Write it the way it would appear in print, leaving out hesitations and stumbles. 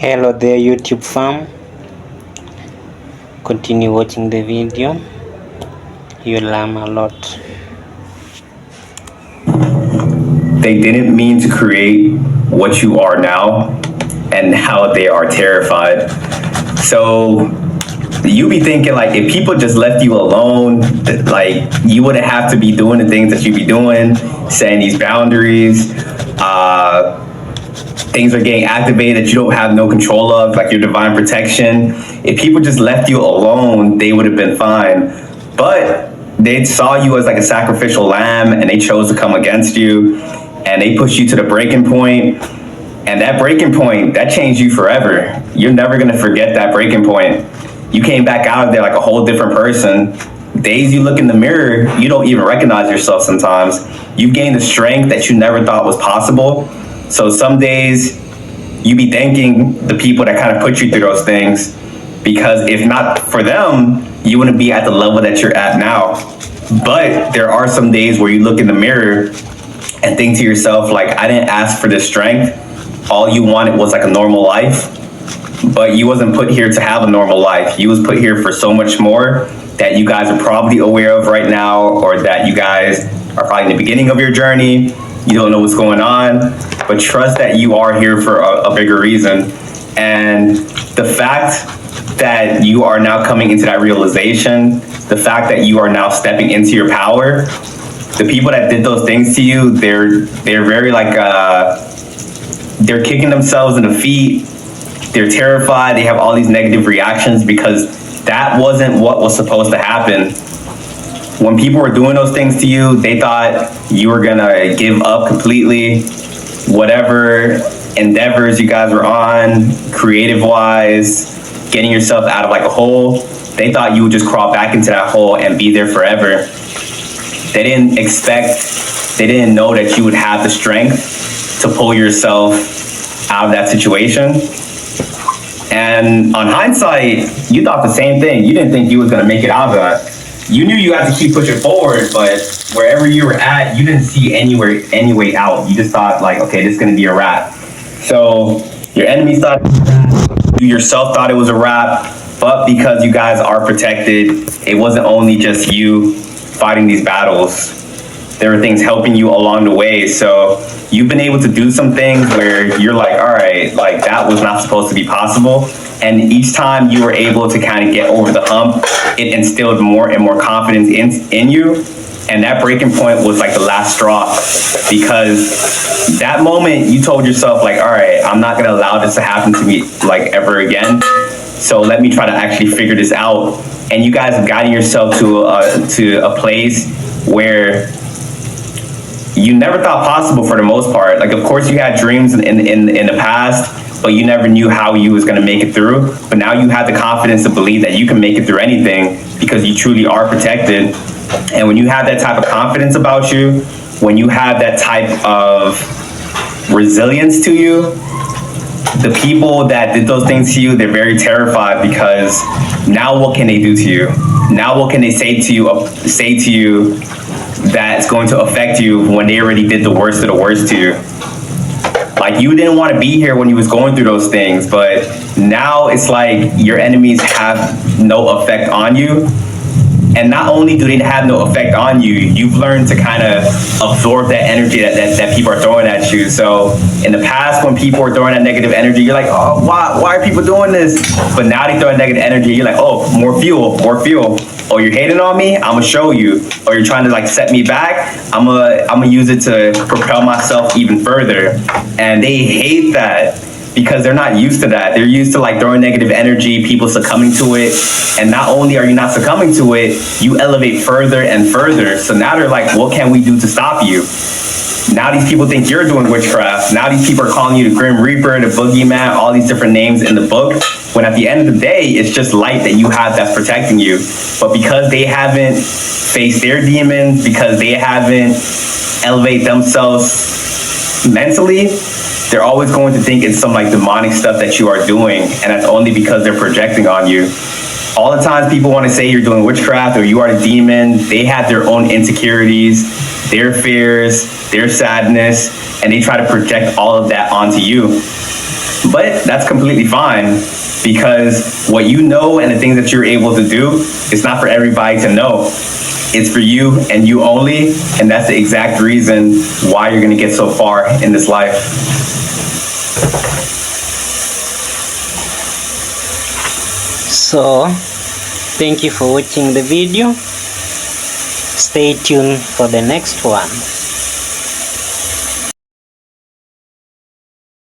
Hello there, YouTube fam. Continue watching the video. You'll learn a lot. They didn't mean to create what you are now, and now they are terrified. So you be thinking, like, if people just left you alone, like, you wouldn't have to be doing the things that you be doing, setting these boundaries. Things are getting activated that you don't have no control of, like your divine protection. If people just left you alone, they would have been fine. But they saw you as like a sacrificial lamb, and they chose to come against you, and they pushed you to the breaking point. And that breaking point, that changed you forever. You're never gonna forget that breaking point. You came back out of there like a whole different person. Days you look in the mirror, you don't even recognize yourself sometimes. You've gained the strength that you never thought was possible. So some days you be thanking the people that kind of put you through those things, because if not for them, you wouldn't be at the level that you're at now. But there are some days where you look in the mirror and think to yourself, like, I didn't ask for this strength. All you wanted was like a normal life, but you wasn't put here to have a normal life. You was put here for so much more that you guys are probably aware of right now, or that you guys are probably in the beginning of your journey. You don't know what's going on, but trust that you are here for a bigger reason. And the fact that you are now coming into that realization, the fact that you are now stepping into your power, the people that did those things to you, they're very like, they're kicking themselves in the feet. They're terrified. They have all these negative reactions because that wasn't what was supposed to happen. When people were doing those things to you, they thought you were gonna give up completely. Whatever endeavors you guys were on, creative-wise, getting yourself out of like a hole, they thought you would just crawl back into that hole and be there forever. They didn't know that you would have the strength to pull yourself out of that situation. And on hindsight, you thought the same thing. You didn't think you was gonna make it out of that. You knew you had to keep pushing forward, but wherever you were at, you didn't see any way out. You just thought, like, okay, this is gonna be a wrap. So your enemies thought it was a wrap. You yourself thought it was a wrap, but because you guys are protected, it wasn't only just you fighting these battles. There were things helping you along the way. So you've been able to do some things where you're like, all right, like that was not supposed to be possible. And each time you were able to kind of get over the hump, it instilled more and more confidence in you. And that breaking point was like the last straw, because that moment you told yourself, like, all right, I'm not gonna allow this to happen to me like ever again. So let me try to actually figure this out. And you guys have gotten yourself to a place where you never thought possible for the most part. Like, of course you had dreams in the past, but you never knew how you was gonna make it through. But now you have the confidence to believe that you can make it through anything because you truly are protected. And when you have that type of confidence about you, when you have that type of resilience to you, the people that did those things to you, they're very terrified, because now what can they do to you? Now what can they say to you that's going to affect you when they already did the worst of the worst to you? Like, you didn't want to be here when you was going through those things, but now it's like your enemies have no effect on you. And not only do they have no effect on you, you've learned to kind of absorb that energy that people are throwing at you. So in the past, when people were throwing that negative energy, you're like, oh, why are people doing this? But now they throw negative energy, you're like, oh, more fuel. Oh, you're hating on me? I'm gonna show you. Or you're trying to like set me back? I'm gonna use it to propel myself even further. And they hate that, because they're not used to that. They're used to like throwing negative energy, people succumbing to it. And not only are you not succumbing to it, you elevate further and further. So now they're like, what can we do to stop you? Now these people think you're doing witchcraft. Now these people are calling you the Grim Reaper, the Boogeyman, all these different names in the book, when at the end of the day, it's just light that you have that's protecting you. But because they haven't faced their demons, because they haven't elevated themselves mentally, they're always going to think it's some like demonic stuff that you are doing, and that's only because they're projecting on you. All the times people want to say you're doing witchcraft or you are a demon, they have their own insecurities, their fears, their sadness, and they try to project all of that onto you. But that's completely fine, because what you know and the things that you're able to do is not for everybody to know. It's for you and you only, and that's the exact reason why you're gonna get so far in this life. So, thank you for watching the video. Stay tuned for the next one.